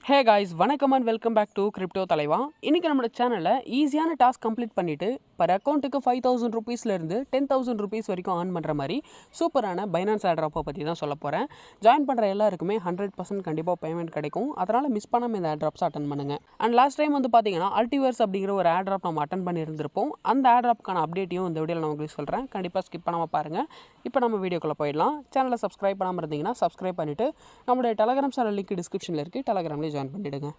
ஹே guys, வணக்கம் and welcome back to crypto தலைவா. இன்றைக்கி நம்மளோட சேனலில் ஈஸியான டாஸ்க் கம்ப்ளீட் பண்ணிவிட்டு பர் அக்கௌண்ட்டுக்கு 5000 ருபீஸ்லேருந்து 10,000 ருபீஸ் வரைக்கும் ஆன் பண்ணுற மாதிரி சூப்பரான பைனான்ஸ் ஆட்ராப்பை பற்றி தான் சொல்ல போகிறேன். ஜாயின் பண்ணுற எல்லாருக்குமே 100% கண்டிப்பாக பேமெண்ட் கிடைக்கும். அதனால் மிஸ் பண்ணாமல் இந்த ஆட்ராப்ஸ் அட்டன் பண்ணுங்கள். அண்ட் லாஸ்ட் டைம் வந்து பார்த்தீங்கன்னா அல்டிவர்ஸ் அப்படிங்கிற ஒரு ஆட்ராப் நம்ம அட்டன் பண்ணியிருந்திருப்போம். அந்த ஆட்ராப்க்கான அப்டேட்டையும் இந்த வீடியோவில் நான் உங்களுக்கு சொல்கிறேன். கண்டிப்பாக ஸ்கிப் பண்ணாமல் பாருங்கள். இப்போ நம்ம வீடியோக்குள்ளே போயிடலாம். சேனலை சப்ஸ்கிரைப் பண்ணாமல் இருந்தீங்கன்னா சப்ஸ்கிரைப் பண்ணிவிட்டு நம்மளுடைய டெலகிராம் சேனல் லிங்க் டிஸ்கிரிப்ஷனில் இருக்குது, டெலகிராம்லேயே ஜாயின் பண்ணிவிடுங்க.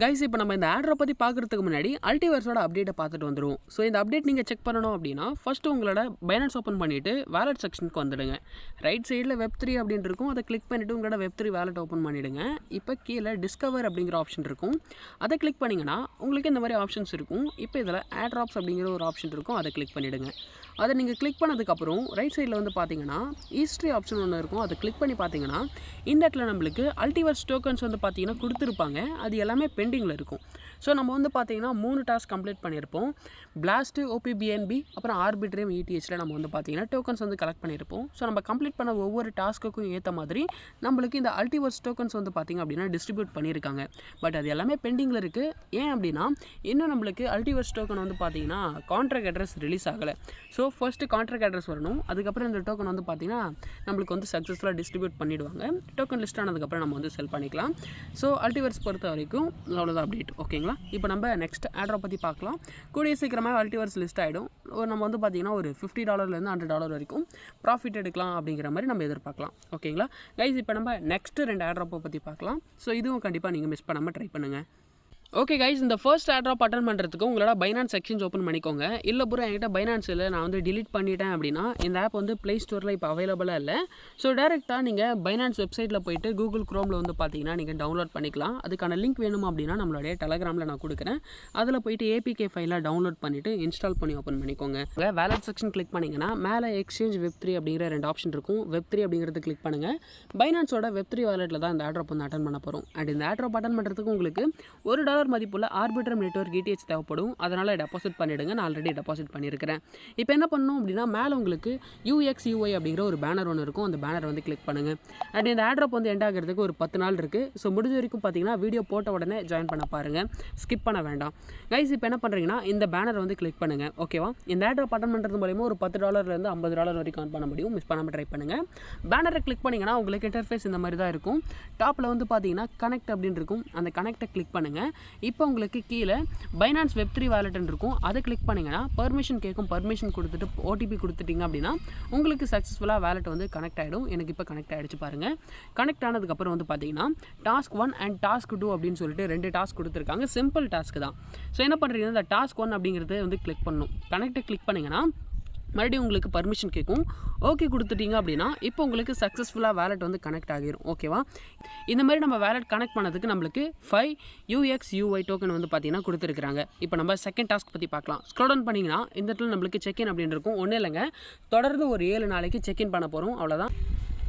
கைஸ், இப்போ நம்ம இந்த ஆட்ரை பற்றி பார்க்குறதுக்கு முன்னாடி அல்டிவர்ஸோட அப்டேட்டை பார்த்துட்டு வந்துடுவோம். ஸோ இந்த அப்டேட் நீங்கள் செக் பண்ணணும் அப்படின்னா ஃபஸ்ட்டு உங்களோட பைனான்ஸ் ஓப்பன் பண்ணிவிட்டு வேலட் செக்ஷனுக்கு வந்துடுங்க. ரைட் சைடில் Web3 அப்படின்னு இருக்கும், அதை கிளிக் பண்ணிவிட்டு உங்களோட Web3 வேலட் ஓப்பன் பண்ணிவிடுங்க. இப்போ கீழே டிஸ்கவர் அப்படிங்கிற ஆப்ஷன் இருக்கும், அதை கிளிக் பண்ணிங்கன்னா உங்களுக்கு இந்த மாதிரி ஆப்ஷன்ஸ் இருக்கும். இப்போ இதில் ஆட்ராப்ஸ் அப்படிங்கிற ஒரு ஆப்ஷன் இருக்கும், அதை கிளிக் பண்ணிவிடுங்க. அதை நீங்கள் கிளிக் பண்ணதுக்கப்புறம் ரைட் சைடில் வந்து பார்த்தீங்கன்னா ஹிஸ்ட்ரி ஆப்ஷன் ஒன்று இருக்கும், அதை கிளிக் பண்ணி பார்த்தீங்கன்னா இந்த இடத்துல நம்மளுக்கு அல்டிவர்ஸ் டோக்கன்ஸ் வந்து பார்த்தீங்கன்னா கொடுத்துருப்பாங்க. அது எல்லாமே பெண்டிங்கில் இருக்கும். ஸோ நம்ம வந்து பார்த்தீங்கன்னா 3 டாஸ்க் கம்ப்ளீட் பண்ணியிருப்போம். பிளாஸ்ட்டு, OPBNB, அப்புறம் ஆர்பிட்ரியம், ETHல நம்ம வந்து பார்த்தீங்கன்னா டோக்கன்ஸ் வந்து கலெக்ட் பண்ணியிருப்போம். ஸோ நம்ம கம்ப்ளீட் பண்ண ஒவ்வொரு டாஸ்க்குக்கும் ஏற்ற மாதிரி நம்மளுக்கு இந்த அல்டிவர்ஸ் டோக்கன்ஸ் வந்து பார்த்திங்க அப்படின்னா டிஸ்ட்ரிபியூட் பண்ணியிருக்காங்க. பட் அது எல்லாமே பெண்டிங்கில் இருக்குது. ஏன் அப்படின்னா இன்னும் நம்மளுக்கு அல்டிவர்ஸ் டோக்கன் வந்து பார்த்தீங்கன்னா கான்ட்ராக்ட் அட்ரஸ் ரிலீஸ் ஆகலை. ஸோ ஃபர்ஸ்ட்டு கான்ட்ராக்ட் அட்ரஸ் வரணும். அதுக்கப்புறம் இந்த டோக்கன் வந்து பார்த்திங்கன்னா நம்மளுக்கு வந்து சக்ஸஸ்ஃபுல்லாக டிஸ்ட்ரிபியூட் பண்ணிவிடுவாங்க. டோக்கன் லிஸ்ட் ஆனதுக்கப்புறம் நம்ம வந்து செல் பண்ணிக்கலாம். ஸோ அல்டிவர்ஸ் பொறுத்த வரைக்கும் அவ்வளோதான் அப்டேட். ஓகேங்களா? இப்போ நம்ம நெக்ஸ்ட் ஆட்ரை பற்றி பார்க்கலாம். கூடிய சீக்கிரமாக அல்டிவர்ஸ் லிஸ்ட் ஆகிடும். நம்ம வந்து பார்த்திங்கன்னா ஒரு $50 $100 வரைக்கும் ப்ராஃபிட் எடுக்கலாம் அப்படிங்கிற மாதிரி நம்ம எதிர்பார்க்கலாம். ஓகேங்களா கைஸ்? இப்போ நம்ம நெக்ஸ்ட்டு 2 ஆட்ராப்பை பற்றி பார்க்கலாம். ஸோ இதுவும் கண்டிப்பாக நீங்கள் மிஸ் பண்ணாமல் ட்ரை பண்ணுங்கள். ஓகே கைஸ், இந்த ஃபர்ஸ்ட் ஆட்ராப் அட்டன் பண்ணுறதுக்கு உங்களோட பைனான்ஸ் செக்ஷன்ஸ் ஓப்பன் பண்ணிக்கோங்க. இல்லை பூரா என்கிட்ட பைனான்ஸ் இல்லை, நான் வந்து டிலீட் பண்ணிட்டேன் அப்படின்னா இந்த ஆப் வந்து ப்ளே ஸ்டோரில் இப்போ அவைலபிளாக இல்லை. ஸோ டேரெக்டாக நீங்கள் பைனான்ஸ் வெப்சைட்டில் போய்ட்டு கூகுள் க்ரோமில் வந்து பார்த்தீங்கன்னா நீங்கள் டவுன்லோட் பண்ணிக்கலாம். அதுக்கான லிங்க் வேணுமா அப்படின்னா நம்மளுடைய டெலகிராமில் நான் கொடுக்குறேன். அதில் போய்ட்டு APK ஃபைலாக டவுன்லோட் பண்ணிவிட்டு இன்ஸ்டால் பண்ணி ஓப்பன் பண்ணிக்கோங்க. வேலட் செக்ஷன் கிளிக் பண்ணிங்கன்னா மேலே எக்ஸ்சேஞ்ச் Web3 அப்படிங்கிற 2 ஆப்ஷன் இருக்கும். Web3 அப்படிங்கிறது கிளிக் பண்ணுங்கள். பைனான்ஸோட Web3 வாலெட்டில் தான் இந்த ஆட்ராப் வந்து அட்டன் பண்ண போகிறோம். அண்ட் இந்த ஆட்ராப் அட்டன் பண்ணுறதுக்கு உங்களுக்கு $1 மதிப்புள்ள ஆர்பிட்ரியம் நெட்வொர்க் ETH தேவைப்படும். அதனால் டெபாசிட் பண்ணிவிடுங்க. நான் ஆல்ரெடி டெபாசிட் பண்ணியிருக்கிறேன். இப்போ என்ன பண்ணணும் அப்படின்னா மேலே உங்களுக்கு UXUI அப்படிங்கிற ஒரு பேனர் ஒன்று இருக்கும். அந்த பேனர் வந்து கிளிக் பண்ணுங்கள். அண்ட் இந்த ஆட்ராப் வந்து எண்ட் ஆகிறதுக்கு ஒரு 10 நாள் இருக்குது. ஸோ முடிஞ்ச வரைக்கும் பார்த்தீங்கன்னா வீடியோ போட்ட உடனே ஜாயின் பண்ண பாருங்கள், ஸ்கிப் பண்ண வேண்டாம். கைஸ், இப்போ என்ன பண்ணுறீங்கன்னா இந்த பேனர் வந்து கிளிக் பண்ணுங்கள். ஓகேவா? இந்த ஆட்ராப் அட்டன் பண்ணுறது மூலமா ஒரு $10 $50 வரைக்கும் ஆன் பண்ண முடியும். மிஸ் பண்ணாமல் ட்ரை பண்ணுங்கள். பேனரை கிளிக் பண்ணிங்கன்னா உங்களுக்கு இன்டர்ஃபேஸ் இந்த மாதிரி தான் இருக்கும். டாப்பில் வந்து பார்த்தீங்கன்னா கனெக்ட் அப்படின்னு இருக்கும். அந்த கனெக்டை கிளிக் பண்ணுங்கள். இப்போ உங்களுக்கு கீழே பைனான்ஸ் Web3 வாலெட்னு இருக்கும், அதை கிளிக் பண்ணிங்கன்னா பர்மிஷன் கேட்கும். பர்மிஷன் கொடுத்துட்டு OTP கொடுத்துட்டிங்க அப்படின்னா உங்களுக்கு சக்ஸஸ்ஃபுல்லாக வேலெட் வந்து கனெக்ட் ஆகிடும். எனக்கு இப்போ கனெக்ட் ஆகிடுச்சு பாருங்கள். கனெக்ட் ஆனதுக்கப்புறம் வந்து பார்த்தீங்கன்னா டாஸ்க் 1 அண்ட் டாஸ்க் 2 அப்படின்னு சொல்லிட்டு 2 டாஸ்க் கொடுத்துருக்காங்க. சிம்பிள் டாஸ்க் தான். ஸோ என்ன பண்ணுறீங்கன்னா இந்த டாஸ்க் 1 அப்படிங்கிறத வந்து கிளிக் பண்ணணும். கனெக்டை கிளிக் பண்ணிங்கன்னா மறுபடியும் உங்களுக்கு பர்மிஷன் கேட்கும். ஓகே கொடுத்துட்டீங்க அப்படின்னா இப்போ உங்களுக்கு சக்ஸஸ்ஃபுல்லாக வேலெட் வந்து கனெக்ட் ஆகிரும். ஓகேவா? இந்த மாதிரி நம்ம வேலெட் கனெக்ட் பண்ணதுக்கு நம்மளுக்கு 5 UXUI டோக்கன் வந்து பார்த்தீங்கன்னா கொடுத்துருக்காங்க. இப்போ நம்ம செகண்ட் டாஸ்க் பற்றி பார்க்கலாம். ஸ்க்ரோல் டவுன் பண்ணிங்கன்னா இந்த இடத்துல நம்மளுக்கு செக்இன் அப்படின்னு இருக்கும். ஒன்றும் இல்லைங்க, தொடர்ந்து ஒரு 7 நாளைக்கு செக்இன் பண்ண போகிறோம். அவ்வளோதான்.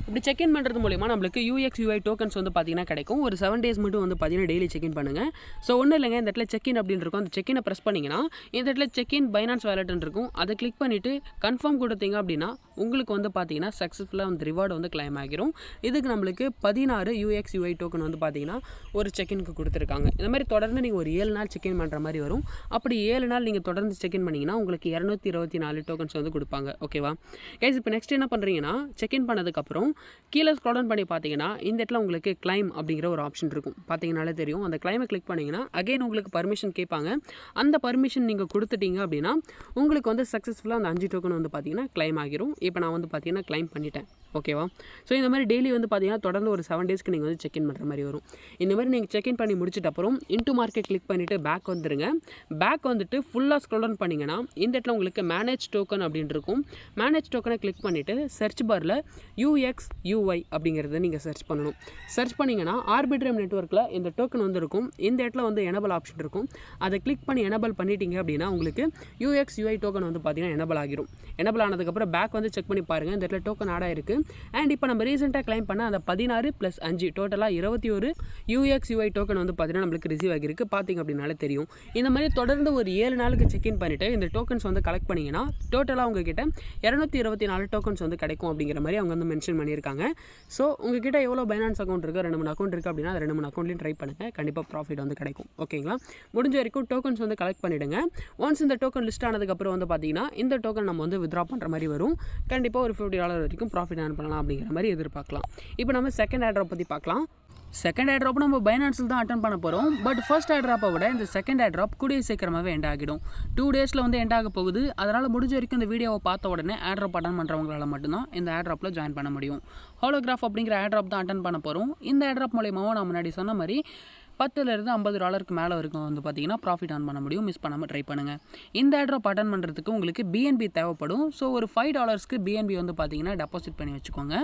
இப்படி செக்இன் பண்ணுறது மூலிமா நம்மளுக்கு UXUI டோக்கன்ஸ் வந்து பார்த்தீங்கன்னா கிடைக்கும். ஒரு 7 டேஸ் மட்டும் வந்து பார்த்தீங்கன்னா டெய்லி செக்இன் பண்ணுங்கள். ஸோ ஒன்றும் இல்லைங்க, இந்த இடத்துல செக்இன் அப்படின்னு இருக்கும். அந்த செக்இனை ப்ரெஸ் பண்ணிங்கன்னா இந்த இடத்துல செக்இன் பைனான்ஸ் வேலெட்னு இருக்கும். அதை கிளிக் பண்ணிவிட்டு கன்ஃபார்ம் கொடுத்தீங்க அப்படின்னா உங்களுக்கு வந்து பார்த்தீங்கன்னா சக்ஸஸ்ஃபுல்லாக வந்து ரிவார்டு வந்து கிளைம் ஆகிரும். இதுக்கு நம்மளுக்கு 16 UXUI டோக்கன் வந்து பார்த்தீங்கன்னா ஒரு செக்இனுக்கு கொடுத்துருக்காங்க. இந்த மாதிரி தொடர்ந்து நீங்கள் ஒரு 7 நாள் செக்இன் பண்ணுற மாதிரி வரும். அப்படி 7 நாள் நீங்கள் தொடர்ந்து செக்இன் பண்ணிங்கன்னா உங்களுக்கு 224 டோக்கன்ஸ் வந்து கொடுப்பாங்க. ஓகேவா கைஸ்? இப்போ நெக்ஸ்ட் என்ன பண்ணுறீங்கன்னா செக்இன் பண்ணதுக்கப்புறம் கீழே ஸ்க்ரோல் டவுன் பண்ணி பார்த்தீங்கன்னா இந்த இடத்துல உங்களுக்கு கிளைம் அப்படிங்கிற ஒரு ஆப்ஷன் இருக்கும். பார்த்தீங்கனாலே தெரியும். அந்த கிளைமை கிளிக் பண்ணிங்கன்னா அகைன் உங்களுக்கு பர்மிஷன் கேட்பாங்க. அந்த பர்மிஷன் நீங்கள் கொடுத்துட்டீங்க அப்படின்னா உங்களுக்கு வந்து சக்ஸஸ்ஃபுல்லாக அந்த 5 டோக்கன் வந்து பார்த்தீங்கன்னா கிளைம் ஆகிரும். இப்போ நான் வந்து பார்த்தீங்கன்னா கிளைம் பண்ணிட்டேன். ஓகேவா? ஸோ இந்த மாதிரி டெய்லி வந்து பார்த்தீங்கன்னா தொடர்ந்து ஒரு 7 டேஸ்க்கு நீங்கள் வந்து செக்இன் பண்ணுற மாதிரி வரும். இந்த மாதிரி நீங்கள் செக்இன் பண்ணி முடிச்சிட்ட அப்புறம் இன்டூ மார்க்கெட் கிளிக் பண்ணிவிட்டு பேக் வந்துடுங்க. பேக் வந்துட்டு ஃபுல்லாக ஸ்க்ரோல் டவுன் பண்ணிங்கன்னா இந்த இடத்துல உங்களுக்கு மேனேஜ் டோக்கன் அப்படின்னு இருக்கும். மேனேஜ் டோக்கனை கிளிக் பண்ணிவிட்டு சர்ச் பாரில் UXUI அப்படிங்கிறத நீங்கள் சர்ச் பண்ணணும். சர்ச் பண்ணிங்கன்னா ஆர்பிட்ரியம் நெட்வொர்க்கில் இந்த டோக்கன் வந்து இருக்கும். இந்த இடத்துல வந்து எனபிள் ஆப்ஷன் இருக்கும். அதை கிளிக் பண்ணி எனபிள் பண்ணிட்டீங்க அப்படின்னா உங்களுக்கு UXUI டோக்கன் வந்து பார்த்தீங்கன்னா எனபிள் ஆகிரும். எனபிள் ஆனதுக்கப்புறம் பேக் வந்து செக் பண்ணி பாருங்கள். இந்த இடத்துல டோக்கன் ஆட் ஆயிருக்கு. அண்ட் இப்போ நம்ம ரீசெண்டாக கிளைம் பண்ண அந்த 16 + 5 டோட்டலாக 21 UXUI டோக்கன் வந்து பார்த்தீங்கன்னா நம்மளுக்கு ரிசீவ் ஆகிருக்கு. பார்த்திங்க அப்படின்னாலே தெரியும். இந்த மாதிரி தொடர்ந்து ஒரு 7 நாளுக்கு செக்இன் பண்ணிவிட்டு இந்த டோக்கன்ஸ் வந்து கலெக்ட் பண்ணிங்கன்னா டோட்டலாக உங்ககிட்ட 224 டோக்கன்ஸ் வந்து கிடைக்கும் அப்படிங்கிற மாதிரி அவங்க வந்து மென்ஷன் பண்ணியிருக்காங்க. பண்ணியிருக்காங்க. ஸோ உங்ககிட்ட எவ்வளோ பைனான்ஸ் அக்கௌண்ட் இருக்குது, 2-3 அக்கௌண்ட் இருக்குது அப்படின்னா அது 2-3 அக்கௌண்ட்லையும் ட்ரை பண்ணுங்கள். கண்டிப்பாக ப்ராஃபிட் வந்து கிடைக்கும். ஓகேங்களா? முடிஞ்ச வரைக்கும் டோக்கன்ஸ் வந்து கலெக்ட் பண்ணிவிடுங்க. ஒன்ஸ் இந்த டோக்கன் லிஸ்ட் ஆனதுக்கப்புறம் வந்து பார்த்தீங்கன்னா இந்த டோக்கன் நம்ம வந்து வித்ரா பண்ணுற மாதிரி வரும். கண்டிப்பாக ஒரு $50 வரைக்கும் ப்ராஃபிட் ஏர்ன் பண்ணலாம் அப்படிங்கிற மாதிரி எதிர்பார்க்கலாம். இப்போ நம்ம செகண்ட் ஏர்ட்ராப் பற்றி பார்க்கலாம். செகண்ட் ஏர்ட்ராப் நம்ம பைனான்ஸில் தான் அட்டன் பண்ண போகிறோம். பட் ஃபர்ஸ்ட் ஏர்ட்ராப்பை விட இந்த செகண்ட் ஏர்ட்ராப் கூடிய சீக்கிரமாகவே எண்ட் ஆகிடும். 2 டேஸில் வந்து எண்ட் ஆக போகுது. அதனால் முடிஞ்ச வரைக்கும் இந்த வீடியோவை பார்த்த உடனே ஏர்ட்ராப் அட்டன் பண்ணுறவங்களால மட்டும்தான் இந்த ஏர்ட்ராப்பில் ஜாயின் பண்ண முடியும். ஹோலோகிராஃப் அப்படிங்கிற ஏர்ட்ராப் தான் அட்டன் பண்ண போகிறோம். இந்த ஏர்ட்ராப் மூலயமாவும் நான் முன்னாடி சொன்ன மாதிரி $10லேருந்து $50 மேலே வரைக்கும் வந்து பார்த்தீங்கன்னா ப்ராஃபிட் ஆன் பண்ண முடியும். மிஸ் பண்ணாமல் ட்ரை பண்ணுங்கள். இந்த ஏர்ட்ராப் அட்டன் பண்ணுறதுக்கு உங்களுக்கு BNB தேவைப்படும். ஸோ ஒரு $5க்கு BNB வந்து பார்த்தீங்கன்னா டெபாசிட் பண்ணி வச்சுக்கோங்க.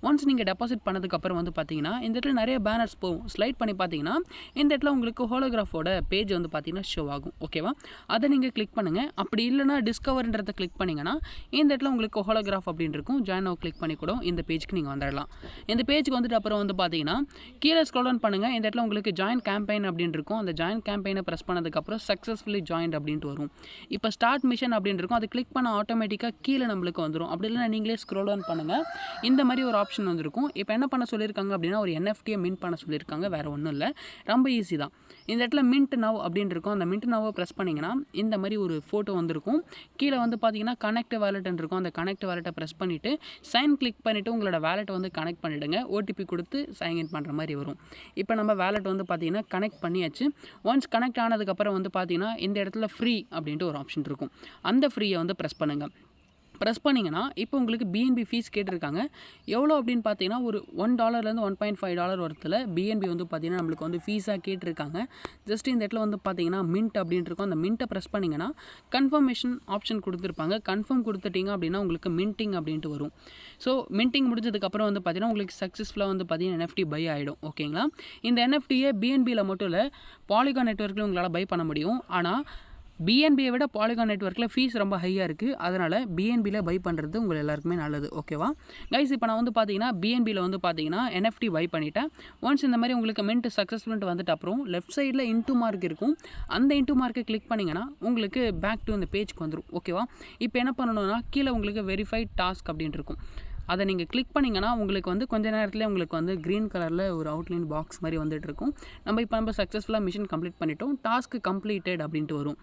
ஒன்ஸ் நீங்கள் டெபாசிட் பண்ணதுக்கப்புறம் வந்து பார்த்தீங்கன்னா இந்த இடத்துல நிறைய பேனர்ஸ் போகும். ஸ்லைட் பண்ணி பார்த்தீங்கன்னா இந்த இடத்துல உங்களுக்கு ஹோலோகிராஃபோட பேஜ் வந்து பார்த்தீங்கன்னா ஷோ ஆகும். ஓகேவா? அதை நீங்கள் கிளிக் பண்ணுங்கள். அப்படி இல்லைனா டிஸ்கவர்ன்றதை கிளிக் பண்ணிங்கன்னா இந்த இடத்துல உங்களுக்கு ஹோலோகிராஃப் அப்படின்னு இருக்கும். ஜாயின் நவ் கிளிக் பண்ணி கூட இந்த பேஜுக்கு நீங்கள் வந்துடலாம். இந்த பேஜுக்கு வந்துட்டு அப்புறம் வந்து பார்த்தீங்கன்னா கீழே ஸ்க்ரோல் டவுன் பண்ணுங்கள். இந்த இடத்துல உங்களுக்கு ஜாயின் கேம்பெயின் அப்படின்னு இருக்கும். அந்த ஜாயின் கேம்பெயினை ப்ரெஸ் பண்ணதுக்கப்புறம் சக்ஸஸ்ஃபுல்லி ஜாயின்ட் அப்படின்ட்டு வரும். இப்போ ஸ்டார்ட் மிஷன் அப்படின்னு இருக்கும். அதை கிளிக் பண்ண ஆட்டோமேட்டிக்காக கீழே நம்மளுக்கு வந்துடும். அப்படி இல்லைனா நீங்களே ஸ்க்ரோல் டவுன் பண்ணுங்கள். இந்த மாதிரி ஒரு ஆப்ஷன் வந்துருக்கும். இப்போ என்ன பண்ண சொல்லியிருக்காங்க அப்படின்னா ஒரு NFTயை மின்ட் பண்ண சொல்லியிருக்காங்க. வேறு ஒன்றும் இல்லை, ரொம்ப ஈஸி தான். இந்த இடத்துல மின்ட் நவ் அப்படின்னு இருக்கும். அந்த மின்ட் நவ்வை ப்ரெஸ் பண்ணிங்கன்னா இந்த மாதிரி ஒரு ஃபோட்டோ வந்துருக்கும். கீழே வந்து பார்த்தீங்கன்னா கனெக்ட் வேலெட்னு இருக்கும். அந்த கனெக்ட் வேலெட்டை ப்ரெஸ் பண்ணிவிட்டு சைன் கிளிக் பண்ணிவிட்டு உங்களோட வேலெட்டை வந்து கனெக்ட் பண்ணிவிடுங்க. OTP கொடுத்து சைன்இன் பண்ணுற மாதிரி வரும். இப்போ நம்ம வேலெட் வந்து பார்த்தீங்கன்னா கனெக்ட் பண்ணியாச்சு. ஒன்ஸ் கனெக்ட் ஆனதுக்கப்புறம் வந்து பார்த்தீங்கன்னா இந்த இடத்துல ஃப்ரீ அப்படின்ட்டு ஒரு ஆப்ஷன் இருக்கும். அந்த ஃப்ரீயை வந்து ப்ரெஸ் பண்ணுங்கள். ப்ரெஸ் பண்ணிங்கன்னா இப்போ உங்களுக்கு BNB ஃபீஸ் கேட்டிருக்காங்க. எவ்வளோ அப்படின்னு பார்த்தீங்கன்னா ஒரு $1லேருந்து $1.5 வரத்தில் BNB வந்து பார்த்தீங்கன்னா நம்மளுக்கு வந்து ஃபீஸாக கேட்டிருக்காங்க. ஜஸ்ட் இந்த இடத்துல வந்து பார்த்தீங்கன்னா மின்ட் அப்படின்ட்டு இருக்கும். அந்த மின்ட்டை ப்ரெஸ் பண்ணிங்கன்னா கன்ஃபர்மேஷன் ஆப்ஷன் கொடுத்துருப்பாங்க. கன்ஃபார்ம் கொடுத்துட்டிங்க அப்படின்னா உங்களுக்கு மின்ட்டிங் அப்படின்ட்டு வரும். ஸோ மின்ட்டிங் முடிஞ்சதுக்கப்புறம் வந்து பார்த்தீங்கன்னா உங்களுக்கு சக்ஸஸ்ஃபுல்லாக வந்து பார்த்தீங்கன்னா NFT பை ஆகிடும். ஓகேங்களா? இந்த NFTயை BNBயில் மட்டும் இல்லை பாலிகான் நெட்வொர்க்கில் உங்களால் பை பண்ண முடியும். ஆனால் BNBயை விட பாலிகான் நெட்வொர்க்கில் ஃபீஸ் ரொம்ப ஹையாக இருக்குது. அதனால் BNBயில் பை பண்ணுறது உங்கள் எல்லாருக்குமே நல்லது. ஓகேவா கைஸ்? இப்போ நான் வந்து பார்த்தீங்கன்னா BNBயில் வந்து பார்த்தீங்கன்னா NFT பை பண்ணிட்டேன். ஒன்ஸ் இந்த மாதிரி உங்களுக்கு மின்ட் சக்ஸஸ்ஃபுல்ட்டு வந்துட்டு அப்புறம் லெஃப்ட் சைடில் இன்டூ மார்க் இருக்கும். அந்த இன்டூ மார்க்கை கிளிக் பண்ணிங்கன்னா உங்களுக்கு பேக் டு இந்த பேஜ்க்கு வந்துடும். ஓகேவா? இப்போ என்ன பண்ணணும்னா கீழே உங்களுக்கு வெரிஃபைட் டாஸ்க் அப்படின்ட்டு இருக்கும். அதை நீங்கள் கிளிக் பண்ணிங்கன்னா உங்களுக்கு வந்து கொஞ்ச நேரத்தில் உங்களுக்கு வந்து க்ரீன் கலரில் ஒரு அவுட்லைன் பாக்ஸ் மாதிரி வந்துட்டு இருக்கும். நம்ம சக்ஸஸ்ஃபுல்லாக மிஷன் கம்ப்ளீட் பண்ணிட்டோம். டாஸ்க் கம்ப்ளீட்டட் அப்படின்ட்டு வரும்.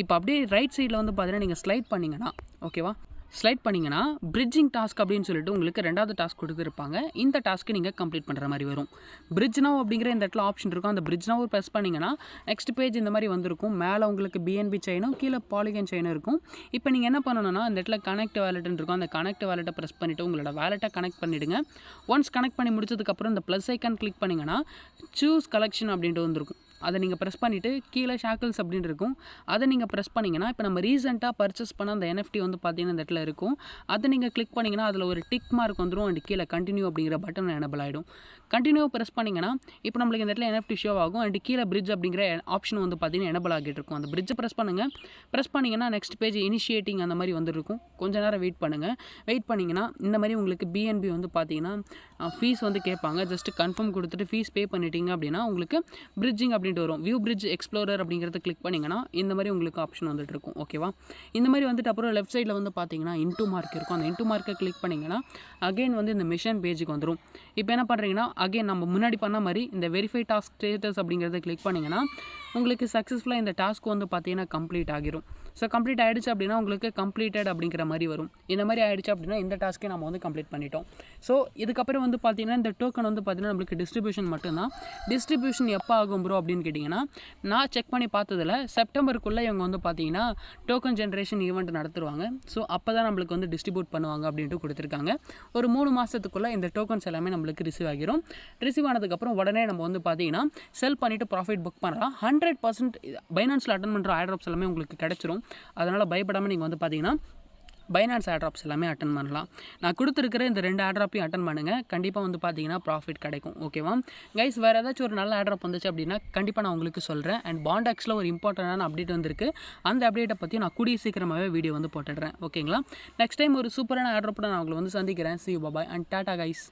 இப்போ அப்படியே ரைட் சைடில் வந்து பார்த்தீங்கன்னா நீங்கள் ஸ்லைட் பண்ணிங்கன்னா ஓகேவா ஸ்லைட் பண்ணிங்கன்னா பிரிட்ஜிங் டாஸ்க் அப்படின்னு சொல்லிட்டு உங்களுக்கு 2வது டாஸ்க் கொடுத்துருப்பாங்க. இந்த டாஸ்க்கு நீங்கள் கம்ப்ளீட் பண்ணுற மாதிரி வரும். பிரிட்ஜ் நவ் அப்படிங்கிற இந்த இடத்துல ஆப்ஷன் இருக்கும். அந்த பிரிட்ஜ் நவ் ப்ரெஸ் பண்ணிங்கன்னா நெக்ஸ்ட் பேஜ் இந்த மாதிரி வந்திருக்கும். மேலே உங்களுக்கு BNB செயினும் கீழே பாலிகன் செயினும் இருக்கும். இப்போ நீங்கள் என்ன பண்ணணும்னா இந்த இடத்துல கனெக்ட் வேலெட்னு இருக்கும். அந்த கனெக்ட் வேலெட்டை ப்ரெஸ் பண்ணிவிட்டு உங்களோட வேலெட்டை கனெக்ட் பண்ணிவிடுங்க. ஒன்ஸ் கனெக்ட் பண்ணி முடிச்சதுக்கப்புறம் இந்த ப்ளஸ் ஐக்கான் கிளிக் பண்ணிங்கன்னா சூஸ் கலெக்ஷன் அப்படின்ட்டு வந்திருக்கும். அதை நீங்கள் ப்ரெஸ் பண்ணிவிட்டு கீழே ஷாக்கிள்ஸ் அப்படின்னு இருக்கும். அதை நீங்கள் ப்ரெஸ் பண்ணிங்கன்னா இப்போ நம்ம ரீசெண்டாக பர்ச்சேஸ் பண்ண அந்த NFT வந்து பார்த்தீங்கன்னா இந்த இடத்துல இருக்கும். அதை நீங்கள் கிளிக் பண்ணிங்கன்னா அதில் ஒரு டிக் மார்க் வந்துடும். அண்ட் கீழே கண்டினியூ அப்படிங்கிற பட்டன் எனபிள் ஆகிடும். கண்டினியூ ப்ரெஸ் பண்ணிங்கன்னா இப்போ நம்மளுக்கு இந்த இடத்துல NFT ஷோ ஆகும். அண்ட் கீழே பிரிட்ஜ் அப்படிங்கிற ஆப்ஷன் வந்து பார்த்தீங்கன்னா எனபிள் ஆகிட்டு இருக்கும். அந்த பிரிட்ஜை ப்ரெஸ் பண்ணுங்கள். ப்ரெஸ் பண்ணிங்கன்னா நெக்ஸ்ட் பேஜ் இனிஷியேட்டிங் அந்த மாதிரி வந்துருக்கும். கொஞ்சம் நேரம் வெயிட் பண்ணுங்கள். வெயிட் பண்ணிங்கன்னா இந்த மாதிரி உங்களுக்கு BNB வந்து பார்த்தீங்கன்னா ஃபீஸ் வந்து கேட்பாங்க. ஜஸ்ட்டு கன்ஃபார்ம் கொடுத்துட்டு ஃபீஸ் பே பண்ணிட்டீங்க அப்படின்னா உங்களுக்கு பிரிட்ஜிங் அப்படின்னு வரும். வியூ பிரிட்ஜ் எக்ஸ்ப்ளோரர் அப்படிங்கிறத கிளிக் பண்ணிங்கன்னா இந்த மாதிரி உங்களுக்கு ஆப்ஷன் வந்துட்டு இருக்கும். ஓகேவா? இந்த மாதிரி வந்துட்டு அப்புறம் லெஃப்ட் சைடில் வந்து பார்த்தீங்கன்னா இன்டூ மார்க் இருக்கும். அந்த இன்டூ மார்க்கை கிளிக் பண்ணிங்கன்னா அகைன் வந்து இந்த மிஷன் பேஜுக்கு வந்துடும். இப்போ என்ன பண்ணுறீங்கன்னா அகைன் நம்ம முன்னாடி பண்ண மாதிரி இந்த வெரிஃபை டாஸ்க் ஸ்டேட்டஸ் அப்படிங்கிறத கிளிக் பண்ணிங்கன்னா உங்களுக்கு சக்ஸஸ்ஃபுல்லாக இந்த டாஸ்க் வந்து பார்த்தீங்கன்னா கம்ப்ளீட் ஆகிரும். ஸோ கம்ப்ளீட் ஆகிடுச்சு அப்படின்னா உங்களுக்கு கம்ப்ளீட்டட் அப்படிங்கிற மாதிரி வரும். இந்த மாதிரி ஆகிடுச்சு அப்படின்னா இந்த டாஸ்க்கே நம்ம வந்து கம்ப்ளீட் பண்ணிட்டோம். ஸோ இதுக்கப்புறம் வந்து பார்த்தீங்கன்னா இந்த டோக்கன் வந்து பார்த்தீங்கன்னா நம்மளுக்கு டிஸ்ட்ரிபியூஷன் மட்டும்தான். டிஸ்ட்ரிபியூஷன் எப்போ ஆகும் ப்ரோ அப்படின்னு கேட்டிங்கன்னா நான் செக் பண்ணி பார்த்ததில் செப்டம்பருக்குள்ளே இவங்க வந்து பார்த்தீங்கன்னா டோக்கன் ஜென்ரேஷன் ஈவெண்ட் நடத்துருவாங்க. ஸோ அப்போ தான் நம்மளுக்கு வந்து டிஸ்ட்ரிபியூட் பண்ணுவாங்க அப்படின்ட்டு கொடுத்துருக்காங்க. ஒரு 3 மாதத்துக்குள்ளே இந்த டோக்கன்ஸ் எல்லாமே நம்மளுக்கு ரிசீவ் ஆகிரும். ரிசீவ் ஆனதுக்கப்புறம் உடனே நம்ம வந்து பார்த்தீங்கன்னா செல் பண்ணிவிட்டு ப்ராஃபிட் புக் பண்ணலாம். 100% பைனான்ஸில் அட்டன் பண்ணுற ஏர்ட்ராப்ஸ் எல்லாமே உங்களுக்கு கிடச்சிரும். அதனால் பயப்படாமல் நீங்கள் வந்து பார்த்தீங்கன்னா பைனான்ஸ் ஏர்ட்ராப்ஸ் எல்லாமே அட்டன் பண்ணலாம். நான் கொடுத்துருக்கிற இந்த 2 ஏர்ட்ராப்பையும் அட்டன் பண்ணுங்கள். கண்டிப்பாக வந்து பார்த்தீங்கன்னா ப்ராஃபிட் கிடைக்கும். ஓகேவா கைஸ்? வேறு ஏதாச்சும் ஒரு நல்ல ஏர்ட்ராப் வந்துச்சு அப்படின்னா கண்டிப்பாக நான் உங்களுக்கு சொல்கிறேன். அண்ட் பாண்டாக்ஸில் ஒரு இம்பார்ட்டண்டான அப்டேட் வந்திருக்கு. அந்த அப்டேட்டை பற்றி நான் கூடிய சீக்கிரமாகவே வீடியோ வந்து போட்டுடுறேன். ஓகேங்களா? நெக்ஸ்ட் டைம் ஒரு சூப்பரான ஏர்ட்ராப்பை நான் உங்களை வந்து சந்திக்கிறேன். See you, bye bye and Tata guys.